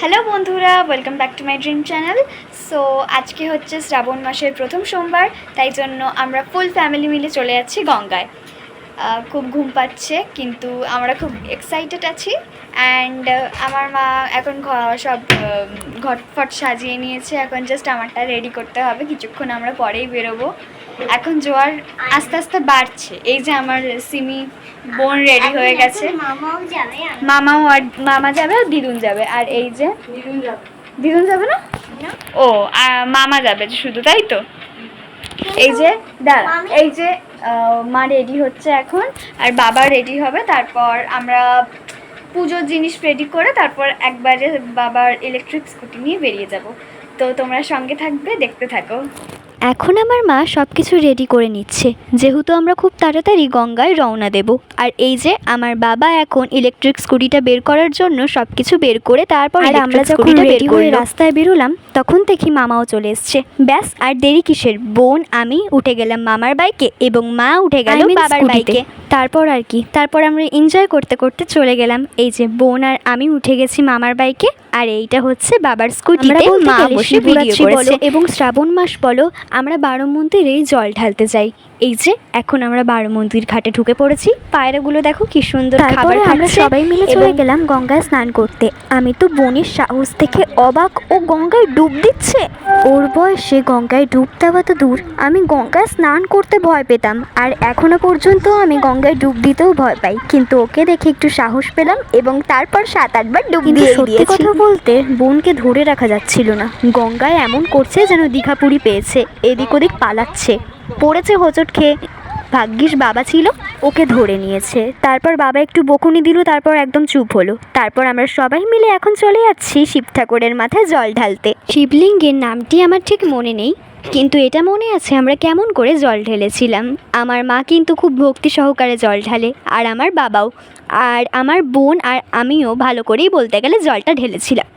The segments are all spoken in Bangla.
হ্যালো বন্ধুরা, welcome back to my dream channel. So আজকে হচ্ছে শ্রাবণ মাসের প্রথম সোমবার, তাই জন্য আমরা ফুল ফ্যামিলি মিলে চলে যাচ্ছি গঙ্গায়। খুব ঘুম পাচ্ছে কিন্তু আমরা খুব এক্সাইটেড আছি। অ্যান্ড আমার মা এখন সব ঘটফট সাজিয়ে নিয়েছে, এখন জাস্ট আমারটা রেডি করতে হবে, কিছুক্ষণ আমরা পরেই বেরোবো। এখন জোয়ার আস্তে আস্তে বাড়ছে। এই যে আমার সিমি বোন রেডি হয়ে গেছে, মামা যাবে আর দিদুন যাবে। আর এই যে দিদুন যাবে না, ও মামা যাবে শুধু, তাই তো? এই যে এই যে মা রেডি হচ্ছে এখন, আর বাবা রেডি হবে। তারপর আমরা পুজোর জিনিস রেডি করে তারপর একবারে বাবার ইলেকট্রিক স্কুটি নিয়ে বেরিয়ে যাব। তো তোমরা সঙ্গে থাকবে, দেখতে থাকো। এখন আমার মা সব কিছু রেডি করে নিচ্ছে, যেহেতু আমরা খুব তাড়াতাড়ি গঙ্গায় রওনা দেব। আর এই যে আমার বাবা এখন ইলেকট্রিক স্কুটিটা বের করার জন্য সব কিছু বের করে তারপর আমরা যখন রেডি হয়ে রাস্তায় বেরোলাম তখন দেখি মামাও চলে এসছে। ব্যাস আর দেরি কিসের, বোন আমি উঠে গেলাম মামার বাইকে এবং মা উঠে গেল বাবার বাইকে। তারপর আর কি, তারপর আমরা এনজয় করতে করতে চলে গেলাম। এই যে বোন আর আমি উঠে গেছি মামার বাইকে, আর এইটা হচ্ছে বাবার স্কুটিতে মা বসে ভিডিও করেছে। এবং শ্রাবণ মাস বলো, আমরা 12 মন্দিরেই জল ঢালতে যাই। এই যে এখন আমরা 12 মন্দির ঘাটে ঢুকে পড়েছি। পায়রাগুলো দেখো কি সুন্দর খাবার খাচ্ছে। আমরা সবাই মিলে চলে গেলাম গঙ্গায় স্নান করতে। আমি তো বোনের সাহস থেকে অবাক, ও গঙ্গায় ডুব দিচ্ছে। ওর বয়সে গঙ্গায় ডুব দেওয়া তো দূর, আমি গঙ্গায় স্নান করতে ভয় পেতাম, আর এখনো পর্যন্ত আমি গঙ্গায় ডুব দিতেও ভয় পাই। কিন্তু ওকে দেখে একটু সাহস পেলাম এবং তারপর 7-8 বার ডুব দিয়ে দিয়েছি। সত্যি কথা বলতে বোনকে ধরে রাখা যাচ্ছিল না, গঙ্গায় এমন করছে যেন দীঘাপুরি পেয়েছে, এদিক ওদিক পালাচ্ছে, পড়েছে হোঁচট খেয়ে। ভাগ্যিস বাবা ছিল, ওকে ধরে নিয়েছে। তারপর বাবা একটু বকুনি দিল, তারপর একদম চুপ হলো। তারপর আমরা সবাই মিলে এখন চলে যাচ্ছি শিব ঠাকুরের মাথায় জল ঢালতে। শিবলিঙ্গের নামটি আমার ঠিক মনে নেই, কিন্তু এটা মনে আছে আমরা কেমন করে জল ঢেলেছিলাম। আমার মা কিন্তু খুব ভক্তি সহকারে জল ঢালে, আর আমার বাবাও, আর আমার বোন আর আমিও ভালো করেই বলতে গেলে জলটা ঢেলেছিলাম।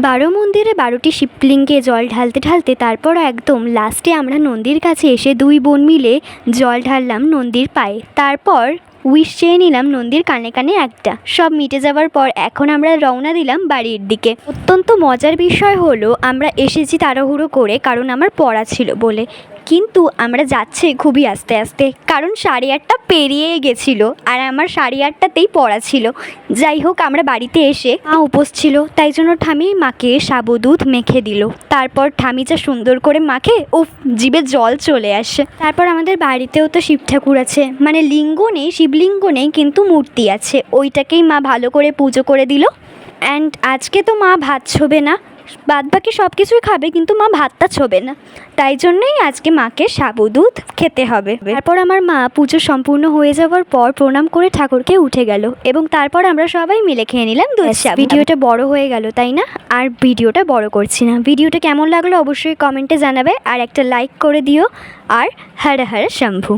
12 মন্দিরে 12টি শিবলিঙ্গে জল ঢালতে ঢালতে তারপর একদম লাস্টে আমরা নন্দীর কাছে এসে 2 বোন মিলে জল ঢাললাম নন্দীর পায়ে। তারপর উইশ চেয়ে নিলাম নন্দীর কানে কানে একটা। সব মিটে যাওয়ার পর এখন আমরা রওনা দিলাম বাড়ির দিকে। অত্যন্ত মজার বিষয় হলো আমরা এসেছি তাড়াহুড়ো করে, কারণ আমার পড়া ছিল বলে, কিন্তু আমরা যাচ্ছি খুবই আস্তে আস্তে, কারণ 8:30 পেরিয়ে গেছিলো আর আমার 8:30তেই পড়া ছিল। যাই হোক, আমরা বাড়িতে এসে মা উপোস ছিল, তাই জন্য ঠামি মাকে সাবু দুধ মেখে দিল। তারপর ঠামি যা সুন্দর করে মাখে, উফ, জিভে জল চলে আসে। তারপর আমাদের বাড়িতেও তো শিব ঠাকুর আছে, মানে লিঙ্গ নেই, শিবলিঙ্গ নেই, কিন্তু মূর্তি আছে, ওইটাকেই মা ভালো করে পুজো করে দিল। অ্যান্ড আজকে তো মা ভাত ছোবে না, বাদ বাকি সব কিছুই খাবে, কিন্তু মা ভাতটা ছোবে না, তাই জন্যই আজকে মাকে সাবু দুধ খেতে হবে। তারপর আমার মা পুজো সম্পূর্ণ হয়ে যাওয়ার পর প্রণাম করে ঠাকুরকে উঠে গেল, এবং তারপর আমরা সবাই মিলে খেয়ে নিলাম দুধ সাবু। ভিডিওটা বড় হয়ে গেল তাই না, আর ভিডিওটা বড় করছি না। ভিডিওটা কেমন লাগলো অবশ্যই কমেন্টে জানাবে, আর একটা লাইক করে দিও। আর হর হর শম্ভু।